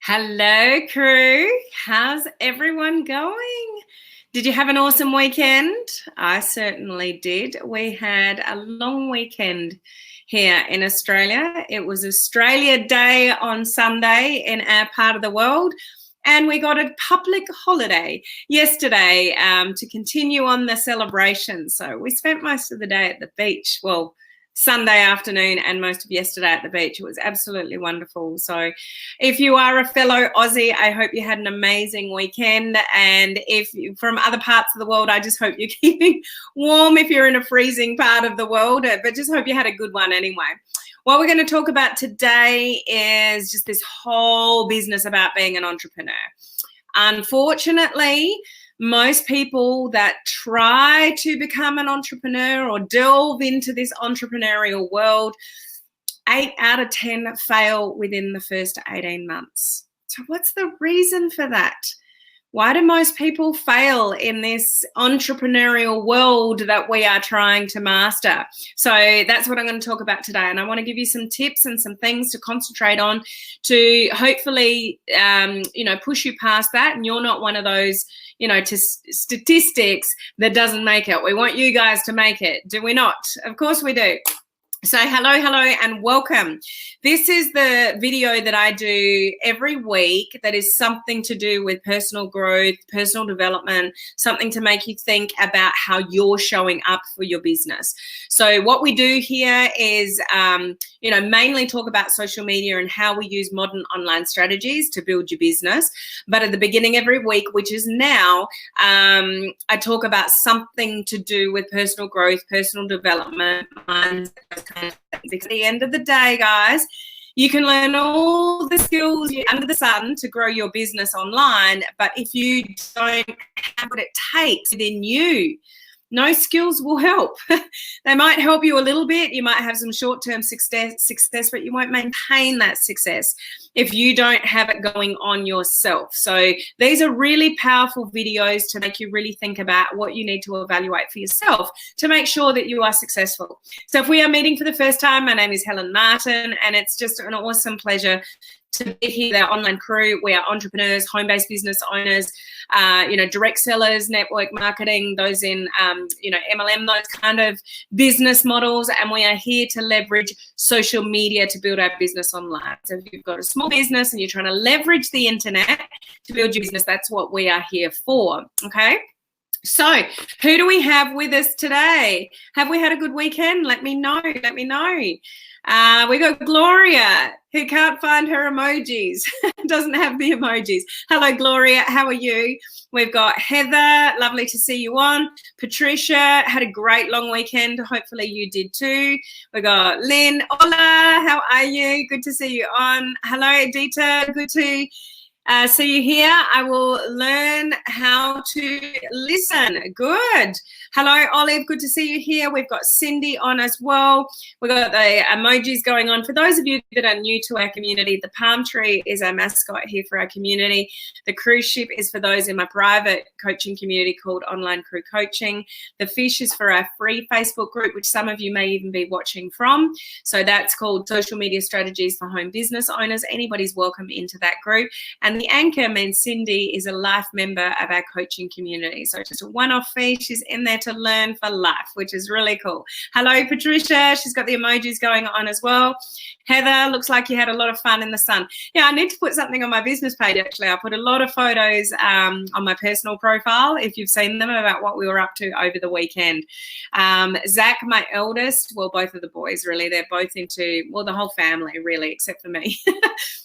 Hello, crew. How's everyone going? Did you have an awesome weekend? I certainly did. We had a long weekend here in Australia. It was Australia Day on Sunday in our part of the world, and we got a public holiday yesterday to continue on the celebration. So we spent most of the day at the beach. Well, Sunday afternoon and most of yesterday at the beach. It was absolutely wonderful. So if you are a fellow Aussie, I hope you had an amazing weekend. And if you from other parts of the world, I just hope you're keeping warm if you're in a freezing part of the world, but just hope you had a good one anyway. What we're going to talk about today is just this whole business about being an entrepreneur. Unfortunately, most people that try to become an entrepreneur or delve into this entrepreneurial world, 8 out of 10 fail within the first 18 months. So what's the reason for that? Why do most people fail in this entrepreneurial world that we are trying to master? So that's what I'm going to talk about today. And I want to give you some tips and some things to concentrate on to hopefully, push you past that. And you're not one of those, statistics that doesn't make it. We want you guys to make it. Do we not? Of course we do. So hello, and welcome. This is the video that I do every week that is something to do with personal growth, personal development, something to make you think about how you're showing up for your business. So what we do here is, mainly talk about social media and how we use modern online strategies to build your business. But at the beginning every week, which is now, I talk about something to do with personal growth, personal development, because at the end of the day, guys, you can learn all the skills under the sun to grow your business online, but if you don't have what it takes within you, no skills will help. They might help you a little bit. You might have some short-term success, but you won't maintain that success if you don't have it going on yourself. So these are really powerful videos to make you really think about what you need to evaluate for yourself to make sure that you are successful. So if we are meeting for the first time, my name is Helen Martin, and it's just an awesome pleasure to be here with our online crew. We are entrepreneurs, home-based business owners, direct sellers, network marketing, those in, MLM, those kind of business models. And we are here to leverage social media to build our business online. So if you've got a small business and you're trying to leverage the internet to build your business, that's what we are here for, okay? So who do we have with us today? Have we had a good weekend? Let me know. We got Gloria, who can't find her emojis, doesn't have the emojis. Hello, Gloria. How are you? We've got Heather. Lovely to see you on. Patricia had a great long weekend. Hopefully you did too. We got Lynn. Hola. How are you? Good to see you on. Hello, Edita. Good to see you here. I will learn how to listen. Good. Hello, Olive. Good to see you here. We've got Cindy on as well. We've got the emojis going on. For those of you that are new to our community, the palm tree is our mascot here for our community. The cruise ship is for those in my private coaching community called Online Crew Coaching. The fish is for our free Facebook group, which some of you may even be watching from. So that's called Social Media Strategies for Home Business Owners. Anybody's welcome into that group. And the anchor means Cindy is a life member of our coaching community. So just a one-off fee. She's in there to learn for life, which is really cool. Hello, Patricia. She's got the emojis going on as well. Heather, looks like you had a lot of fun in the sun. Yeah, I need to put something on my business page, actually. I put a lot of photos on my personal profile, if you've seen them, about what we were up to over the weekend. Zach, my eldest, well, both of the boys, really, they're both into, well, the whole family, really, except for me,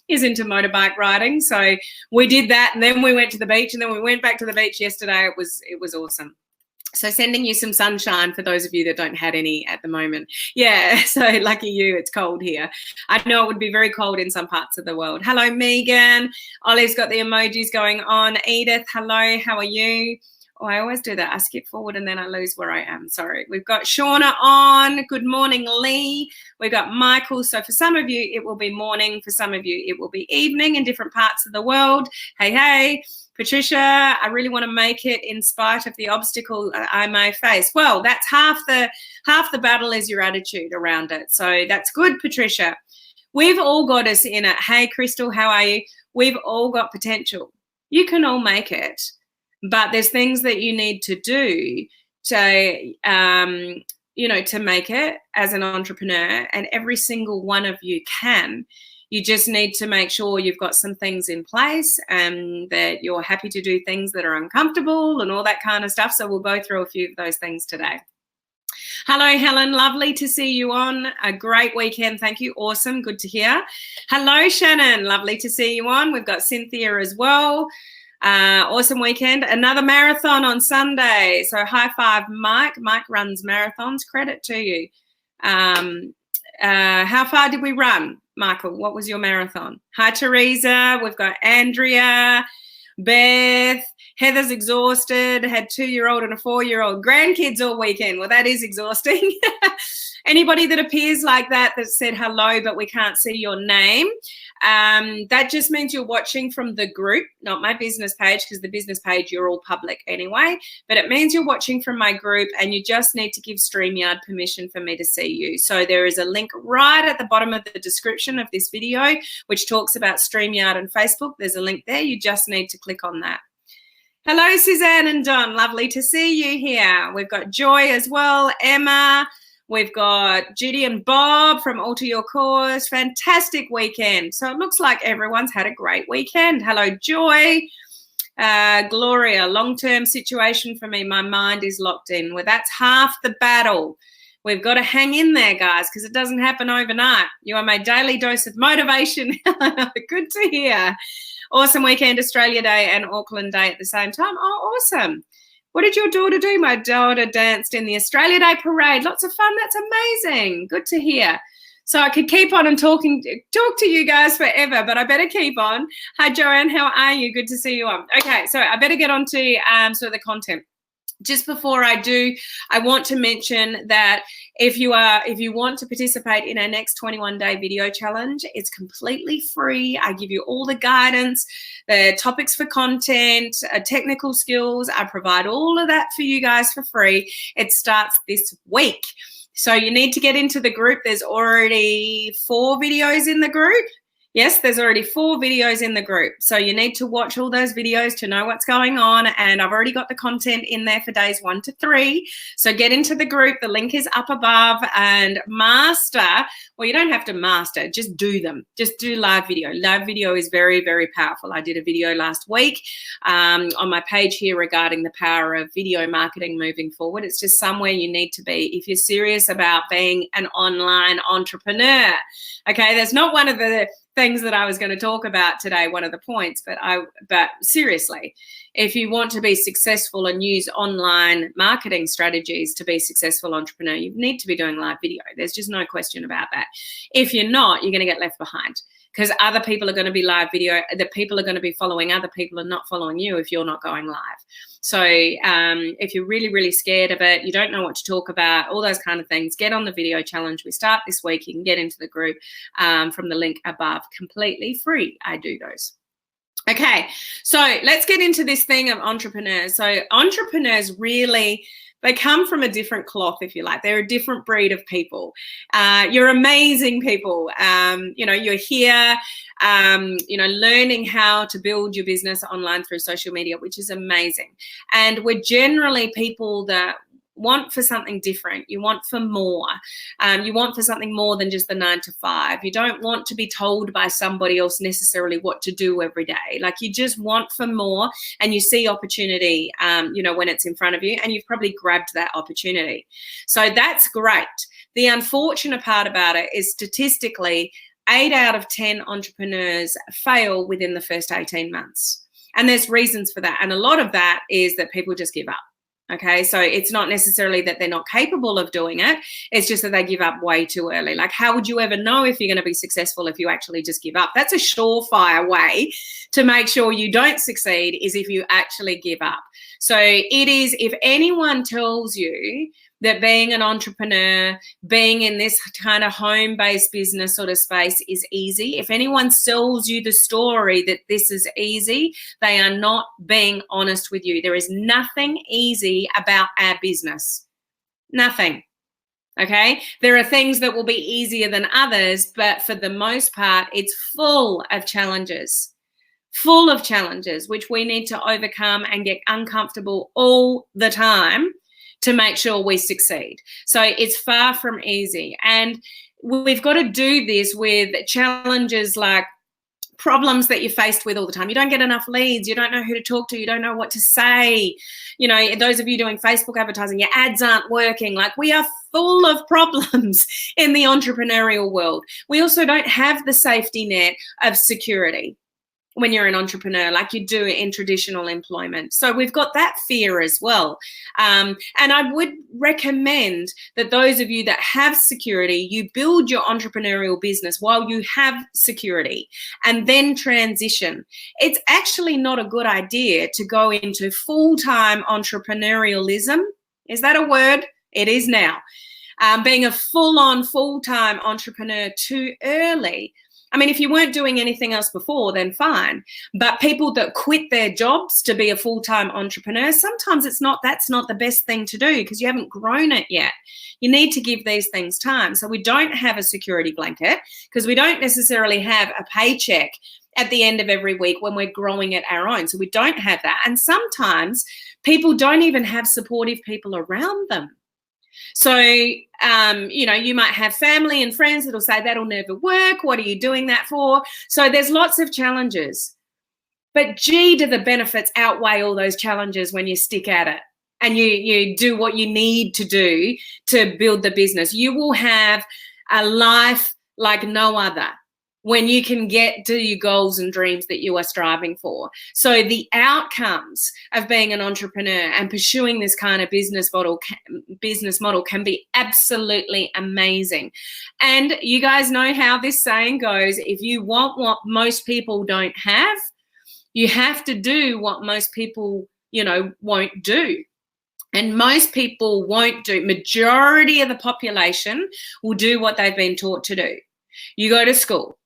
is into motorbike riding. So we did that, and then we went to the beach, and then we went back to the beach yesterday. It was awesome. So sending you some sunshine for those of you that don't have any at the moment. Yeah, so lucky you, it's cold here. I know it would be very cold in some parts of the world. Hello, Megan. Olive's got the emojis going on. Edith, hello, how are you? Oh, I always do that. I skip forward and then I lose where I am. Sorry. We've got Shauna on. Good morning, Lee. We've got Michael. So for some of you, it will be morning. For some of you, it will be evening in different parts of the world. Hey, hey. Patricia, I really want to make it in spite of the obstacle I may face. Well, that's half the battle is your attitude around it. So that's good, Patricia. We've all got us in it. Hey, Crystal, how are you? We've all got potential. You can all make it, but there's things that you need to do to, to make it as an entrepreneur, and every single one of you can. You just need to make sure you've got some things in place and that you're happy to do things that are uncomfortable and all that kind of stuff. So we'll go through a few of those things today. Hello, Helen. Lovely to see you on. A great weekend. Thank you. Awesome. Good to hear. Hello, Shannon. Lovely to see you on. We've got Cynthia as well. Awesome weekend. Another marathon on Sunday. So high five, Mike. Mike runs marathons. Credit to you. How far did we run, Michael? What was your marathon? Hi, Teresa. We've got Andrea, Beth. Heather's exhausted, had 2-year-old and a 4-year-old. Grandkids all weekend. Well, that is exhausting. Anybody that appears like that said hello, but we can't see your name, that just means you're watching from the group, not my business page, because the business page, you're all public anyway. But it means you're watching from my group, and you just need to give StreamYard permission for me to see you. So there is a link right at the bottom of the description of this video, which talks about StreamYard and Facebook. There's a link there. You just need to click on that. Hello, Suzanne and Don. Lovely to see you here. We've got Joy as well, Emma. We've got Judy and Bob from Alter Your Cause. Fantastic weekend. So it looks like everyone's had a great weekend. Hello, Joy. Gloria, long-term situation for me. My mind is locked in. Well, that's half the battle. We've got to hang in there, guys, because it doesn't happen overnight. You are my daily dose of motivation. Good to hear. Awesome weekend, Australia Day and Auckland Day at the same time. Oh, awesome. What did your daughter do? My daughter danced in the Australia Day parade. Lots of fun. That's amazing. Good to hear. So I could keep on and talk to you guys forever, but I better keep on. Hi, Joanne. How are you? Good to see you on. Okay, so I better get on to sort of the content. Just before I do, I want to mention that if you want to participate in our next 21-day video challenge, it's completely free. I give you all the guidance, the topics for content, technical skills. I provide all of that for you guys for free. It starts this week. So you need to get into the group. There's already 4 videos in the group. Yes, there's already 4 videos in the group. So you need to watch all those videos to know what's going on. And I've already got the content in there for days 1 to 3. So get into the group. The link is up above, and master. Well, you don't have to master, just do them. Just do live video. Live video is very, very powerful. I did a video last week on my page here regarding the power of video marketing moving forward. It's just somewhere you need to be if you're serious about being an online entrepreneur. Okay, that's not one of the things that I was going to talk about today, one of the points, but seriously, if you want to be successful and use online marketing strategies to be a successful entrepreneur, you need to be doing live video. There's just no question about that. If you're not, you're going to get left behind, because other people are going to be live video, the people are going to be following other people and not following you if you're not going live. So if you're really, really scared of it, you don't know what to talk about, all those kind of things, get on the video challenge. We start this week. You can get into the group from the link above, completely free. I do those. Okay, so let's get into this thing of entrepreneurs. So entrepreneurs really, they come from a different cloth, if you like. They're a different breed of people. You're amazing people. You're here, learning how to build your business online through social media, which is amazing. And we're generally people that want for something different. You want for more. You want for something more than just the 9 to 5. You don't want to be told by somebody else necessarily what to do every day. Like, you just want for more, and you see opportunity, when it's in front of you, and you've probably grabbed that opportunity. So that's great. The unfortunate part about it is statistically 8 out of 10 entrepreneurs fail within the first 18 months. And there's reasons for that. And a lot of that is that people just give up. Okay, so it's not necessarily that they're not capable of doing it. It's just that they give up way too early. Like, how would you ever know if you're going to be successful if you actually just give up? That's a surefire way to make sure you don't succeed, is if you actually give up. So it is, if anyone tells you that being an entrepreneur, being in this kind of home-based business sort of space is easy, if anyone sells you the story that this is easy, they are not being honest with you. There is nothing easy about our business. Nothing. Okay, there are things that will be easier than others, but for the most part, it's full of challenges, which we need to overcome and get uncomfortable all the time to make sure we succeed. So it's far from easy. And we've got to do this with challenges like problems that you're faced with all the time. You don't get enough leads. You don't know who to talk to. You don't know what to say. You know, those of you doing Facebook advertising, your ads aren't working. Like, we are full of problems in the entrepreneurial world. We also don't have the safety net of security when you're an entrepreneur like you do in traditional employment. So we've got that fear as well. And I would recommend that those of you that have security, you build your entrepreneurial business while you have security and then transition. It's actually not a good idea to go into full-time entrepreneurialism. Is that a word? It is now. Being a full-on, full-time entrepreneur too early. I mean, if you weren't doing anything else before, then fine. But people that quit their jobs to be a full-time entrepreneur, sometimes that's not the best thing to do because you haven't grown it yet. You need to give these things time. So we don't have a security blanket because we don't necessarily have a paycheck at the end of every week when we're growing it our own. So we don't have that. And sometimes people don't even have supportive people around them. So, you know, you might have family and friends that'll say that'll never work. What are you doing that for? So there's lots of challenges. But gee, do the benefits outweigh all those challenges when you stick at it and you do what you need to do to build the business. You will have a life like no other when you can get to your goals and dreams that you are striving for. So the outcomes of being an entrepreneur and pursuing this kind of business model can be absolutely amazing. And you guys know how this saying goes, if you want what most people don't have, you have to do what most people, you know, won't do. And most people won't do. Majority of the population will do what they've been taught to do. You go to school.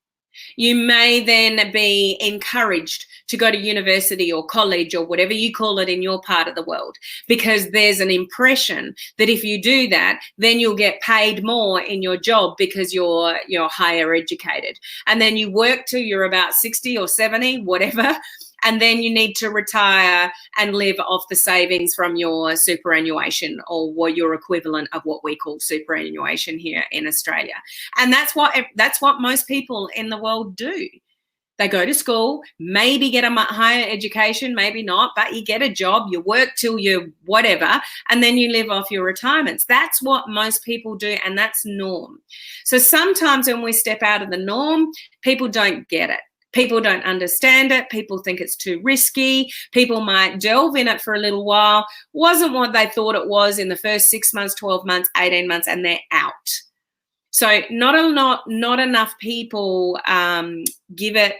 You may then be encouraged to go to university or college or whatever you call it in your part of the world, because there's an impression that if you do that, then you'll get paid more in your job because you're higher educated. And then you work till you're about 60 or 70, whatever, and then you need to retire and live off the savings from your superannuation or what your equivalent of what we call superannuation here in Australia. And that's what most people in the world do. They go to school, maybe get a higher education, maybe not, but you get a job, you work till you're whatever, and then you live off your retirements. That's what most people do, and that's norm. So sometimes when we step out of the norm, people don't get it. People don't understand it. People think it's too risky. People might delve in it for a little while. Wasn't what they thought it was in the first 6 months, 12 months, 18 months, and they're out. So not enough people give it,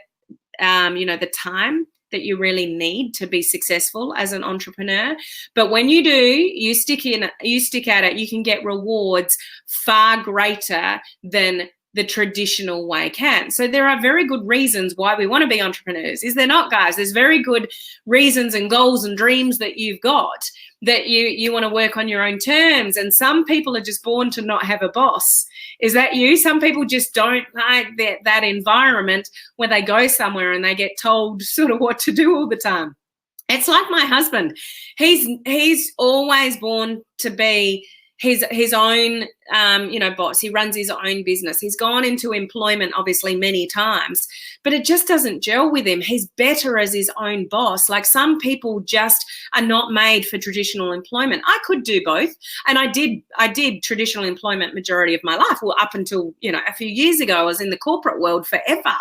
the time that you really need to be successful as an entrepreneur. But when you do, you stick at it, you can get rewards far greater than the traditional way can. So there are very good reasons why we want to be entrepreneurs. Is there not, guys? There's very good reasons and goals and dreams that you've got, that you want to work on your own terms. And some people are just born to not have a boss. Is that you? Some people just don't like that environment where they go somewhere and they get told sort of what to do all the time. It's like my husband. He's always born to be his own, boss. He runs his own business. He's gone into employment, obviously, many times, but it just doesn't gel with him. He's better as his own boss. Like, some people just are not made for traditional employment. I could do both. And I did traditional employment majority of my life. Well, up until, a few years ago, I was in the corporate world forever.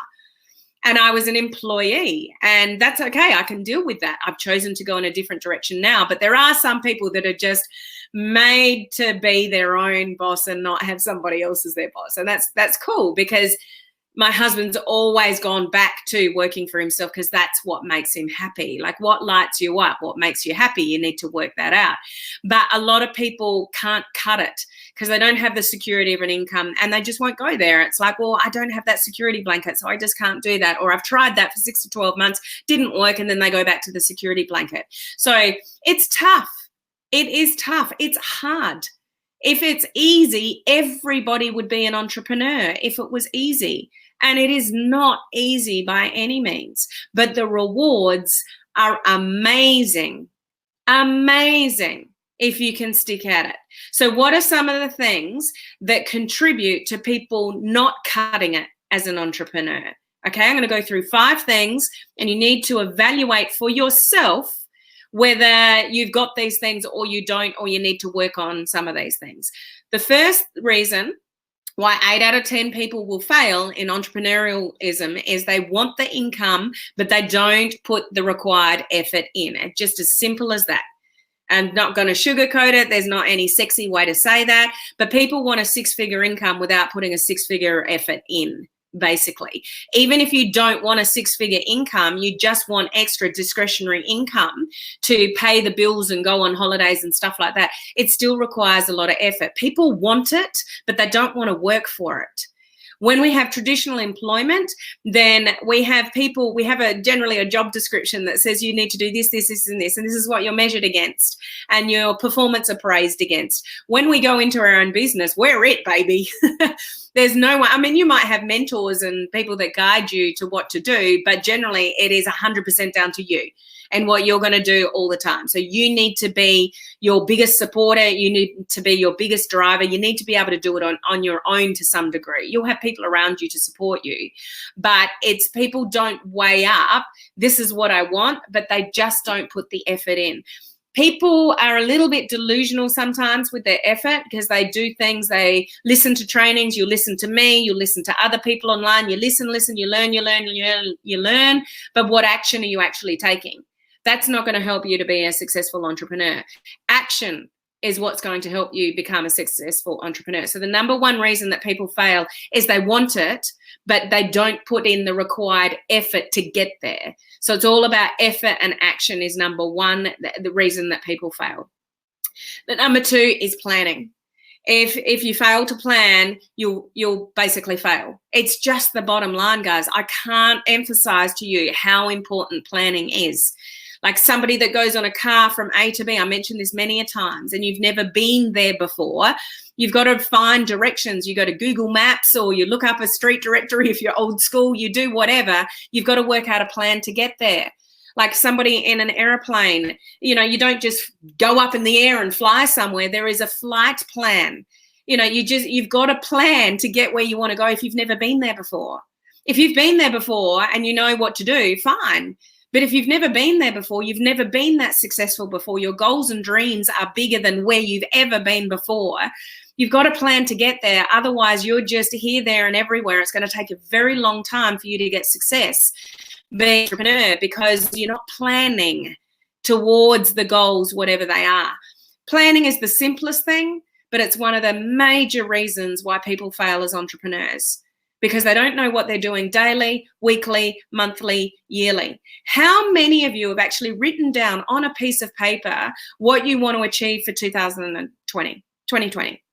And I was an employee, and that's okay. I can deal with that. I've chosen to go in a different direction now, but there are some people that are just made to be their own boss and not have somebody else as their boss. And that's cool, because my husband's always gone back to working for himself because that's what makes him happy. Like, what lights you up, what makes you happy, you need to work that out. But a lot of people can't cut it because they don't have the security of an income, and they just won't go there. It's like, well, I don't have that security blanket, so I just can't do that. Or I've tried that for 6 to 12 months, didn't work, and then they go back to the security blanket. So it's tough. It is tough. It's hard. If it's easy, everybody would be an entrepreneur if it was easy. And it is not easy by any means, but the rewards are amazing, amazing if you can stick at it. So what are some of the things that contribute to people not cutting it as an entrepreneur? Okay, I'm going to go through 5 things, and you need to evaluate for yourself whether you've got these things or you don't, or you need to work on some of these things. The first reason why 8 out of 10 people will fail in entrepreneurialism is they want the income, but they don't put the required effort in. It's just as simple as that. I'm not going to sugarcoat it. There's not any sexy way to say that, but people want a 6-figure income without putting a 6-figure effort in. Basically, even if you don't want a 6-figure income, you just want extra discretionary income to pay the bills and go on holidays and stuff like that, it still requires a lot of effort. People want it, but they don't want to work for it. When we have traditional employment, then we have generally a job description that says you need to do this, this, this, and this is what you're measured against, and your performance appraised against. When we go into our own business, we're it, baby. There's no one. I mean, you might have mentors and people that guide you to what to do, but generally it is 100% down to you and what you're going to do all the time. So you need to be your biggest supporter. You need to be your biggest driver. You need to be able to do it on your own to some degree. You'll have people around you to support you, but it's people don't weigh up, this is what I want, but they just don't put the effort in. People are a little bit delusional sometimes with their effort because they do things, they listen to trainings, you listen to me, you listen to other people online, you listen, you learn, but what action are you actually taking? That's not going to help you to be a successful entrepreneur. Action is what's going to help you become a successful entrepreneur. So the number one reason that people fail is they want it, but they don't put in the required effort to get there. So it's all about effort, and action is number one, the reason that people fail. The number 2 is planning. If you fail to plan, you'll basically fail. It's just the bottom line, guys. I can't emphasize to you how important planning is. Like somebody that goes on a car from A to B, I mentioned this many a times, and you've never been there before, you've got to find directions. You go to Google Maps, or you look up a street directory if you're old school, you do whatever. You've got to work out a plan to get there. Like somebody in an airplane, you don't just go up in the air and fly somewhere. There is a flight plan. You've got a plan to get where you want to go if you've never been there before. If you've been there before and you know what to do, fine. But if you've never been there before, you've never been that successful before, your goals and dreams are bigger than where you've ever been before, you've got a plan to get there. Otherwise, you're just here, there, and everywhere. It's going to take a very long time for you to get success being an entrepreneur because you're not planning towards the goals, whatever they are. Planning is the simplest thing, but it's one of the major reasons why people fail as entrepreneurs, because they don't know what they're doing daily, weekly, monthly, yearly. How many of you have actually written down on a piece of paper what you want to achieve for 2020?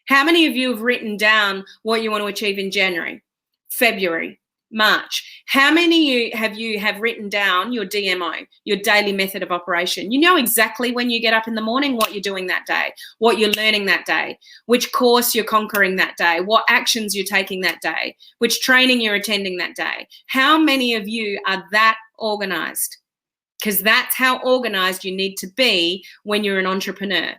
How many of you have written down what you want to achieve in January, February, March? How many of you have written down your DMO, your daily method of operation? You know exactly when you get up in the morning what you're doing that day, what you're learning that day, which course you're conquering that day, what actions you're taking that day, which training you're attending that day. How many of you are that organized? Because that's how organized you need to be when you're an entrepreneur.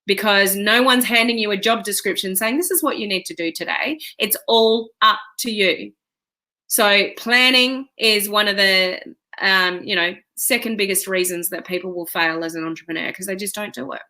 Because no one's handing you a job description saying this is what you need to do today. It's all up to you. So planning is one of the, second biggest reasons that people will fail as an entrepreneur, because they just don't do it.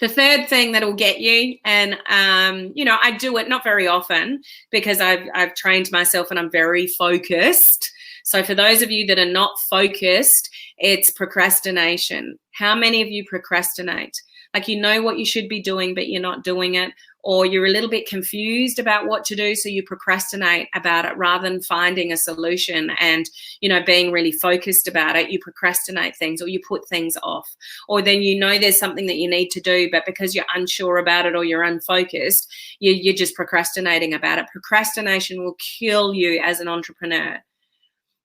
The third thing that will get you, and, I do it not very often because I've trained myself and I'm very focused. So for those of you that are not focused, it's procrastination. How many of you procrastinate? Like you know what you should be doing, but you're not doing it, or you're a little bit confused about what to do, so you procrastinate about it rather than finding a solution and, being really focused about it. You procrastinate things, or you put things off, or then there's something that you need to do, but because you're unsure about it or you're unfocused, you're just procrastinating about it. Procrastination will kill you as an entrepreneur.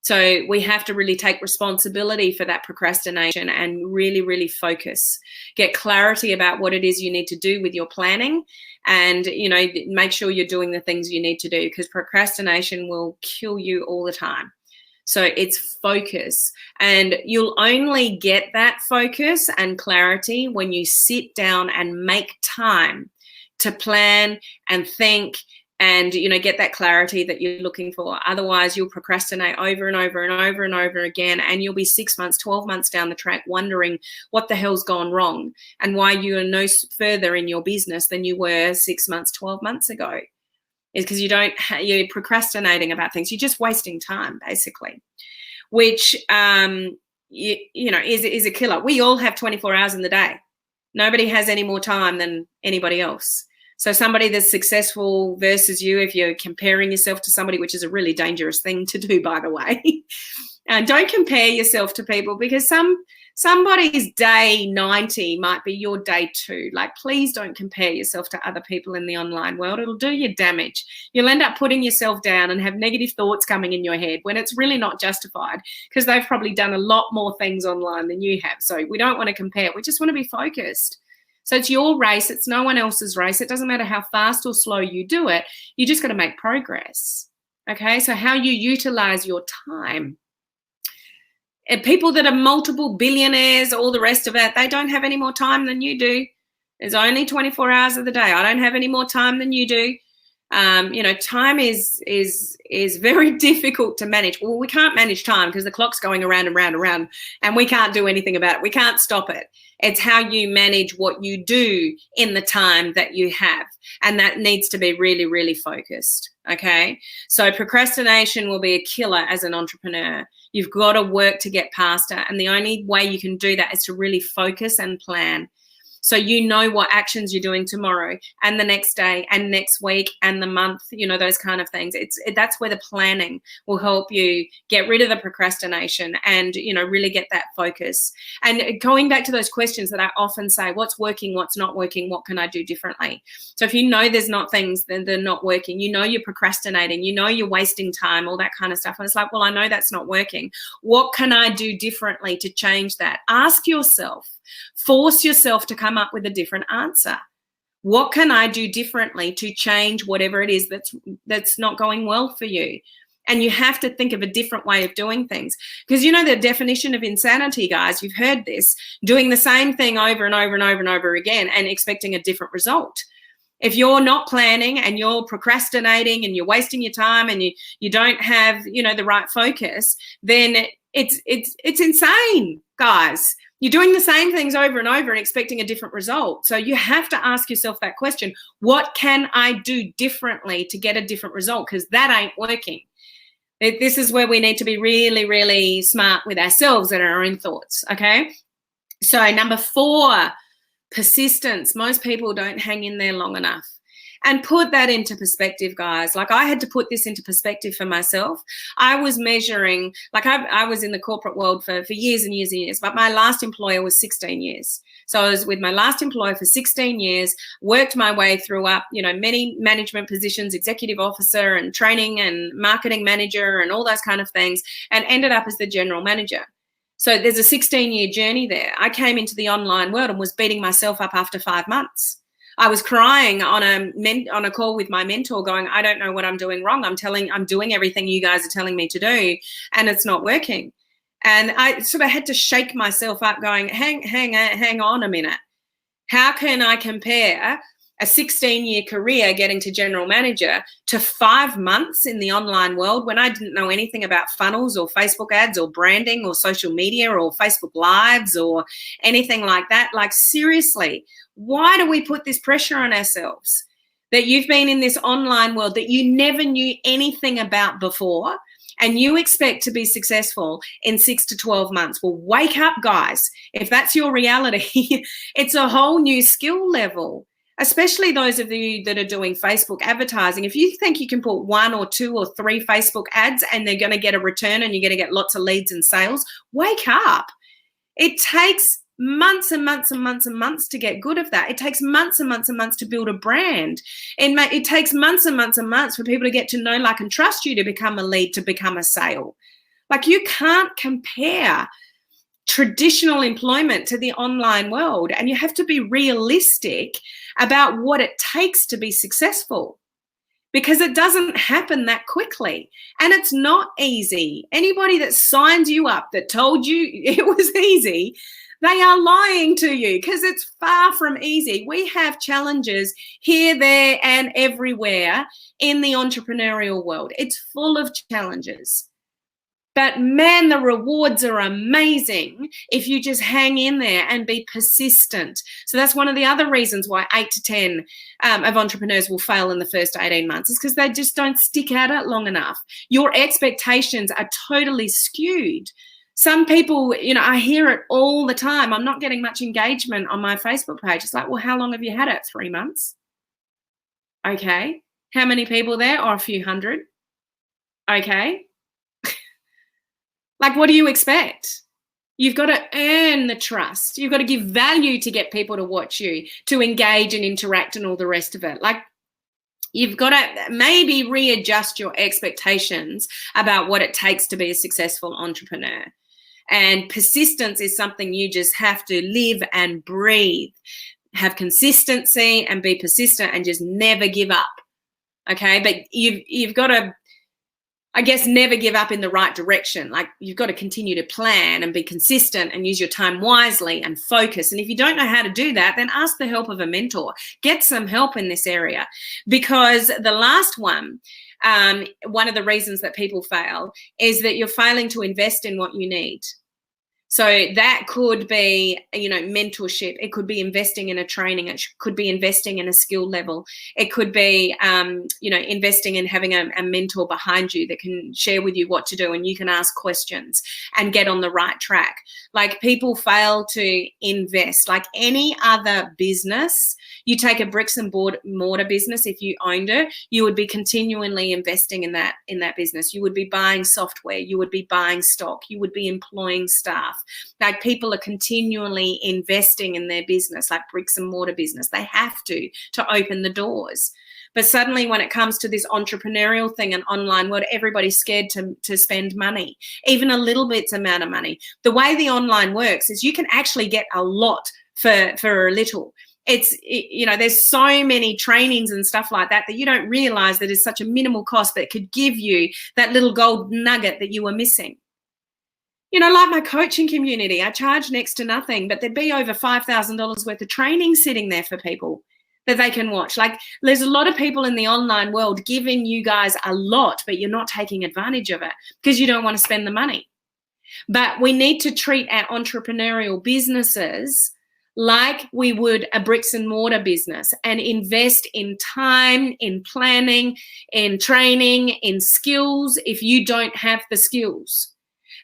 So we have to really take responsibility for that procrastination and really, really focus, get clarity about what it is you need to do with your planning, and, you know, make sure you're doing the things you need to do, because procrastination will kill you all the time. So it's focus, and you'll only get that focus and clarity when you sit down and make time to plan and think and, you know, get that clarity that you're looking for. Otherwise, you'll procrastinate over and over and over and over again, and you'll be 6 months, 12 months down the track wondering what the hell's gone wrong and why you are no further in your business than you were 6 months, 12 months ago. Is because you're procrastinating about things. You're just wasting time, basically, which, you know, is a killer. We all have 24 hours in the day. Nobody has any more time than anybody else. So somebody that's successful versus you, if you're comparing yourself to somebody, which is a really dangerous thing to do, by the way, and don't compare yourself to people, because somebody's day 90 might be your day 2. Like, please don't compare yourself to other people in the online world. It'll do you damage. You'll end up putting yourself down and have negative thoughts coming in your head when it's really not justified, because they've probably done a lot more things online than you have. So we don't want to compare. We just want to be focused. So it's your race. It's no one else's race. It doesn't matter how fast or slow you do it. You just got to make progress. Okay, so how you utilize your time. And people that are multiple billionaires, all the rest of it, they don't have any more time than you do. There's only 24 hours of the day. I don't have any more time than you do. You know, time is very difficult to manage. Well, we can't manage time because the clock's going around and round and round, and we can't do anything about it. We can't stop it. It's how you manage what you do in the time that you have, and that needs to be really, really focused. Okay, so procrastination will be a killer as an entrepreneur. You've got to work to get past it, and the only way you can do that is to really focus and plan. So you know what actions you're doing tomorrow and the next day and next week and the month, you know, those kind of things. That's where the planning will help you get rid of the procrastination and, you know, really get that focus. And going back to those questions that I often say, what's working, what's not working, what can I do differently? So if you know there's not things that are not working, you know you're procrastinating, you know you're wasting time, all that kind of stuff. And it's like, well, I know that's not working. What can I do differently to change that? Ask yourself. Force yourself to come up with a different answer. What can I do differently to change whatever it is that's not going well for you? And you have to think of a different way of doing things. Because you know the definition of insanity, guys, you've heard this, doing the same thing over and over and over and over again and expecting a different result. If you're not planning and you're procrastinating and you're wasting your time and you don't have, you know, the right focus, then it's insane, guys. You're doing the same things over and over and expecting a different result. So you have to ask yourself that question. What can I do differently to get a different result? Because that ain't working. This is where we need to be really, really smart with ourselves and our own thoughts, okay? So number 4, persistence. Most people don't hang in there long enough. And put that into perspective, guys. Like, I had to put this into perspective for myself. I was measuring, like I was in the corporate world for years and years and years, but my last employer was 16 years. So I was with my last employer for 16 years, worked my way through up, you know, many management positions, executive officer and training and marketing manager and all those kind of things, and ended up as the general manager. So there's a 16-year journey there. I came into the online world and was beating myself up after 5 months. I was crying on a call with my mentor going, I don't know what I'm doing wrong. I'm doing everything you guys are telling me to do, and it's not working. And I sort of had to shake myself up going, hang on a minute. How can I compare a 16-year career getting to general manager to 5 months in the online world when I didn't know anything about funnels or Facebook ads or branding or social media or Facebook Lives or anything like that? Like, seriously, why do we put this pressure on ourselves that you've been in this online world that you never knew anything about before and you expect to be successful in 6 to 12 months? Well, wake up, guys. If that's your reality, it's a whole new skill level. Especially those of you that are doing Facebook advertising. If you think you can put 1 or 2 or 3 Facebook ads and they're going to get a return and you're going to get lots of leads and sales, wake up. It takes months and months and months and months to get good at that. It takes months and months and months to build a brand. It takes months and months and months for people to get to know, like, and trust you to become a lead, to become a sale. Like, you can't compare traditional employment to the online world, and you have to be realistic about what it takes to be successful, because it doesn't happen that quickly, and it's not easy. Anybody that signed you up, that told you it was easy, they are lying to you, because it's far from easy. We have challenges here, there, and everywhere in the entrepreneurial world. It's full of challenges. But man, the rewards are amazing if you just hang in there and be persistent. So that's one of the other reasons why 8 to 10 of entrepreneurs will fail in the first 18 months, is because they just don't stick at it long enough. Your expectations are totally skewed. Some people, I hear it all the time. I'm not getting much engagement on my Facebook page. It's like, well, how long have you had it? 3 months. Okay. How many people there? Or a few hundred. Okay. Like, what do you expect? You've got to earn the trust. You've got to give value to get people to watch you, to engage and interact and all the rest of it. Like, you've got to maybe readjust your expectations about what it takes to be a successful entrepreneur. And persistence is something you just have to live and breathe. Have consistency and be persistent and just never give up. Okay, but you've got to, I guess, never give up in the right direction. Like, you've got to continue to plan and be consistent and use your time wisely and focus. And if you don't know how to do that, then ask the help of a mentor. Get some help in this area, because the last one of the reasons that people fail is that you're failing to invest in what you need. So that could be, mentorship. It could be investing in a training. It could be investing in a skill level. It could be, investing in having a mentor behind you that can share with you what to do, and you can ask questions and get on the right track. Like, people fail to invest. Like any other business, you take a bricks and mortar business, if you owned it, you would be continually investing in that business. You would be buying software. You would be buying stock. You would be employing staff. Like, people are continually investing in their business, like bricks and mortar business. They have to open the doors. But suddenly when it comes to this entrepreneurial thing and online world, everybody's scared to spend money, even a little bit amount of money. The way the online works is you can actually get a lot for a little. There's so many trainings and stuff like that you don't realize that is such a minimal cost, but it could give you that little gold nugget that you were missing. Like my coaching community, I charge next to nothing, but there'd be over $5,000 worth of training sitting there for people that they can watch. Like, there's a lot of people in the online world giving you guys a lot, but you're not taking advantage of it because you don't want to spend the money. But we need to treat our entrepreneurial businesses like we would a bricks and mortar business, and invest in time, in planning, in training, in skills if you don't have the skills.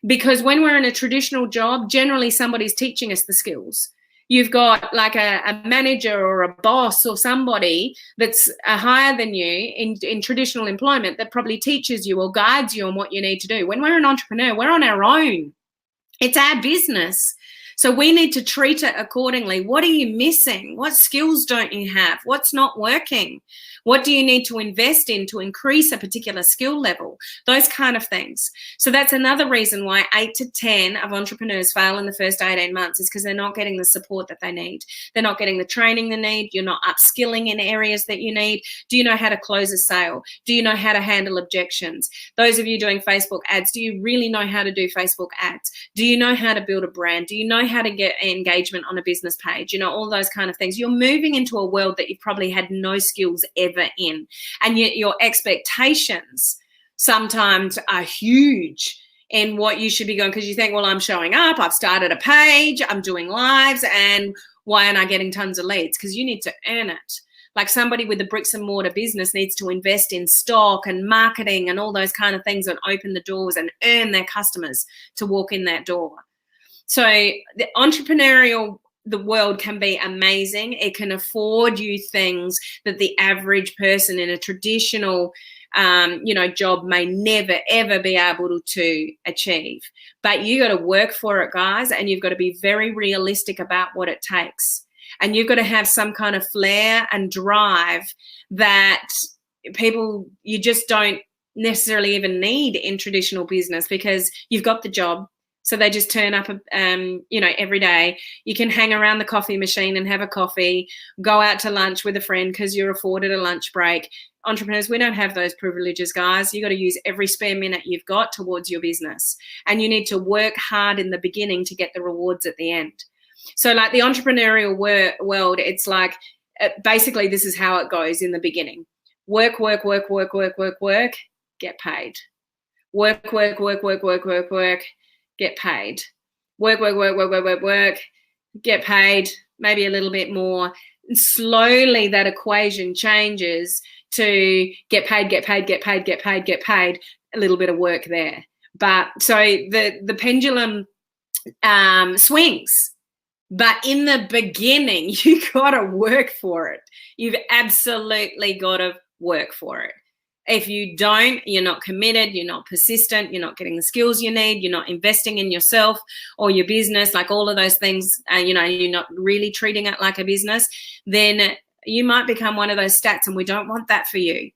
Because when we're in a traditional job, generally somebody's teaching us the skills. You've got like a manager or a boss or somebody that's higher than you in traditional employment that probably teaches you or guides you on what you need to do. When we're an entrepreneur, we're on our own. It's our business. So we need to treat it accordingly. What are you missing? What skills don't you have? What's not working? What do you need to invest in to increase a particular skill level? Those kind of things. So that's another reason why 8 to 10 of entrepreneurs fail in the first 18 months, is because they're not getting the support that they need. They're not getting the training they need. You're not upskilling in areas that you need. Do you know how to close a sale? Do you know how to handle objections? Those of you doing Facebook ads, do you really know how to do Facebook ads? Do you know how to build a brand? Do you know how to get engagement on a business page? All those kind of things. You're moving into a world that you've probably had no skills ever in, and yet your expectations sometimes are huge in what you should be going, because you think, well, I'm showing up, I've started a page, I'm doing lives, and why aren't I getting tons of leads? Because you need to earn it. Like, somebody with a bricks and mortar business needs to invest in stock and marketing and all those kind of things, and open the doors and earn their customers to walk in that door. So the world can be amazing. It can afford you things that the average person in a traditional, job may never, ever be able to achieve. But you got to work for it, guys, and you've got to be very realistic about what it takes. And you've got to have some kind of flair and drive that you just don't necessarily even need in traditional business because you've got the job. So they just turn up, every day. You can hang around the coffee machine and have a coffee, go out to lunch with a friend because you're afforded a lunch break. Entrepreneurs, we don't have those privileges, guys. You got to use every spare minute you've got towards your business. And you need to work hard in the beginning to get the rewards at the end. So like the entrepreneurial world, it's like, basically this is how it goes in the beginning. Work, get paid. Work, get paid. Work, get paid, maybe a little bit more. And slowly that equation changes to get paid, a little bit of work there. But so the pendulum swings. But in the beginning, you got to work for it. You've absolutely got to work for it. If you don't, you're not committed, you're not persistent, you're not getting the skills you need, you're not investing in yourself or your business, like all of those things, you're not really treating it like a business, then you might become one of those stats, and we don't want that for you.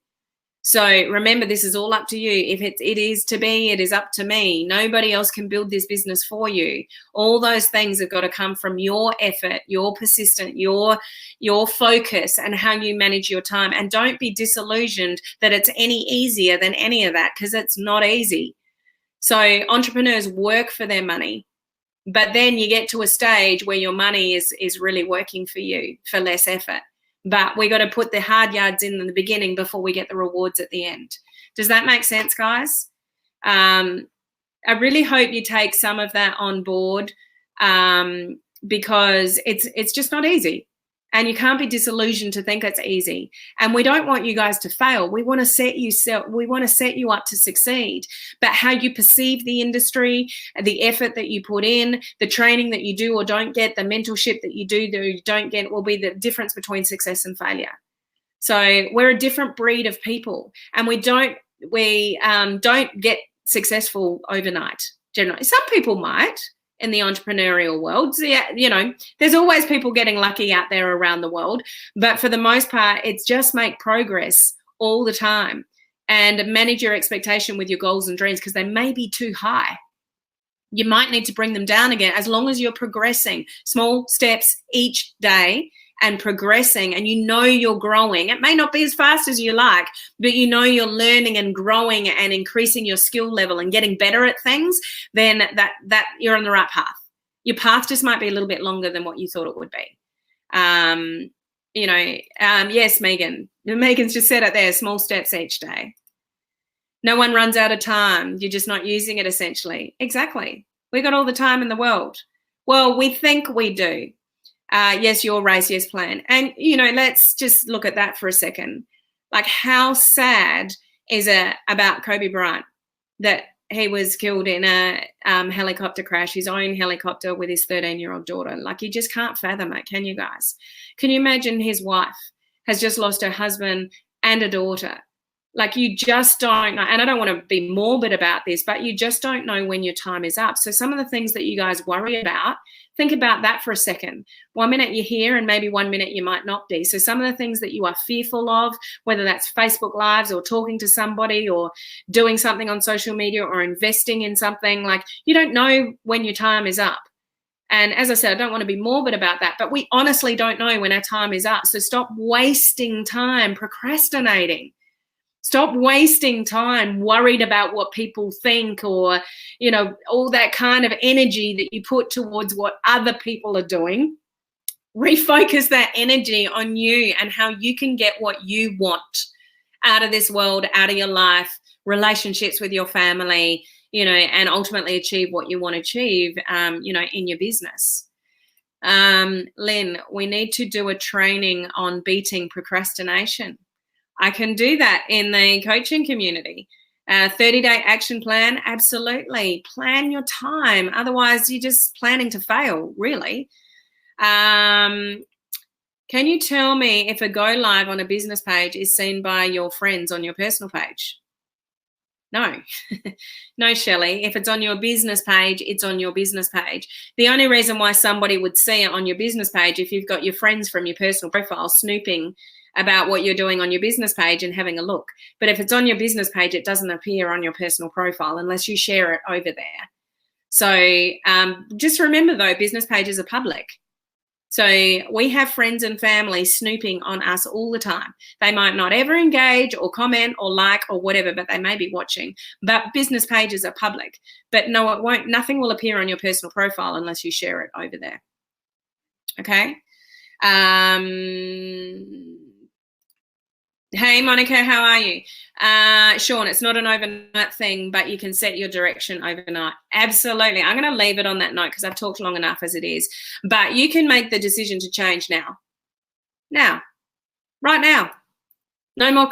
So remember, this is all up to you. If it is to be, it is up to me. Nobody else can build this business for you. All those things have got to come from your effort, your persistence, your focus, and how you manage your time. And don't be disillusioned that it's any easier than any of that, because it's not easy. So entrepreneurs work for their money, but then you get to a stage where your money is really working for you for less effort. But we got to put the hard yards in the beginning before we get the rewards at the end. Does that make sense, guys? I really hope you take some of that on board, because it's just not easy. And you can't be disillusioned to think it's easy. And we don't want you guys to fail. We want to set you up to succeed. But how you perceive the industry, the effort that you put in, the training that you do or don't get, the mentorship that you do or you don't get will be the difference between success and failure. So we're a different breed of people, and we don't get successful overnight. Generally, some people might. In the entrepreneurial world, so there's always people getting lucky out there around the world, but for the most part, it's just make progress all the time and manage your expectation with your goals and dreams, because they may be too high. You might need to bring them down again, as long as you're progressing small steps each day and progressing, and you're growing. It may not be as fast as you like, but you're learning and growing and increasing your skill level and getting better at things, then that you're on the right path. Your path just might be a little bit longer than what you thought it would be. Yes, Megan. Megan's just said it there, small steps each day. No one runs out of time. You're just not using it, essentially. Exactly. We got all the time in the world. Well, we think we do. Yes, your race, yes, plan. And, let's just look at that for a second. Like, how sad is it about Kobe Bryant that he was killed in a helicopter crash, his own helicopter with his 13-year-old daughter? Like, you just can't fathom it, can you guys? Can you imagine his wife has just lost her husband and a daughter? Like, you just don't know. And I don't want to be morbid about this, but you just don't know when your time is up. So some of the things that you guys worry about, think about that for a second. 1 minute you're here and maybe 1 minute you might not be. So some of the things that you are fearful of, whether that's Facebook Lives or talking to somebody or doing something on social media or investing in something, like, you don't know when your time is up. And as I said, I don't want to be morbid about that, but we honestly don't know when our time is up. So stop wasting time procrastinating. Stop wasting time worried about what people think, or, all that kind of energy that you put towards what other people are doing. Refocus that energy on you and how you can get what you want out of this world, out of your life, relationships with your family, and ultimately achieve what you want to achieve, in your business. Lynn, we need to do a training on beating procrastination. I can do that in the coaching community. 30-day action plan, absolutely. Plan your time. Otherwise, you're just planning to fail, really. Can you tell me if a go live on a business page is seen by your friends on your personal page? No. No, Shelley. If it's on your business page, it's on your business page. The only reason why somebody would see it on your business page, if you've got your friends from your personal profile snooping about what you're doing on your business page and having a look. But if it's on your business page, it doesn't appear on your personal profile unless you share it over there. So just remember, though, business pages are public. So we have friends and family snooping on us all the time. They might not ever engage or comment or like or whatever, but they may be watching. But business pages are public. But no, it won't. Nothing will appear on your personal profile unless you share it over there. Okay. Hey, Monica, how are you? Sean, it's not an overnight thing, but you can set your direction overnight. Absolutely. I'm going to leave it on that note because I've talked long enough as it is. But you can make the decision to change now. Now. Right now. No more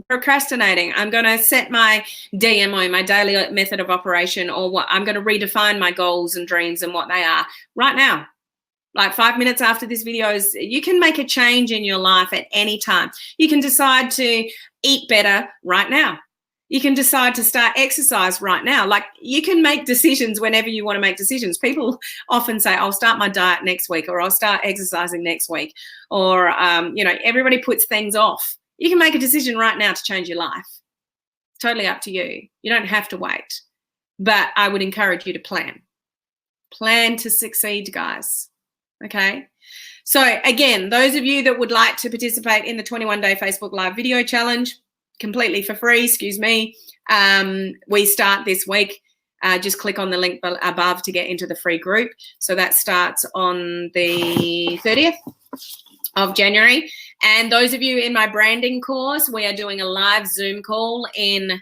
procrastinating. I'm going to set my DMO, my daily method of operation, or what I'm going to redefine my goals and dreams and what they are right now. Like 5 minutes after this video, you can make a change in your life at any time. You can decide to eat better right now. You can decide to start exercise right now. Like, you can make decisions whenever you want to make decisions. People often say, I'll start my diet next week, or I'll start exercising next week. Or, everybody puts things off. You can make a decision right now to change your life. It's totally up to you. You don't have to wait. But I would encourage you to plan. Plan to succeed, guys. Okay. So again, those of you that would like to participate in the 21-day Facebook Live video challenge, completely for free, we start this week. Just click on the link above to get into the free group. So that starts on the 30th of January. And those of you in my branding course, we are doing a live Zoom call in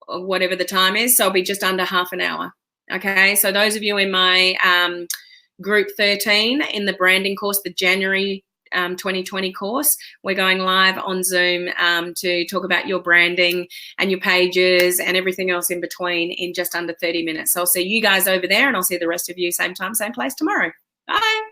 whatever the time is. So it'll be just under half an hour. Okay. So those of you in my Group 13 in the branding course, the January 2020 course, we're going live on Zoom to talk about your branding and your pages and everything else in between in just under 30 minutes. So I'll see you guys over there, and I'll see the rest of you same time, same place tomorrow. Bye.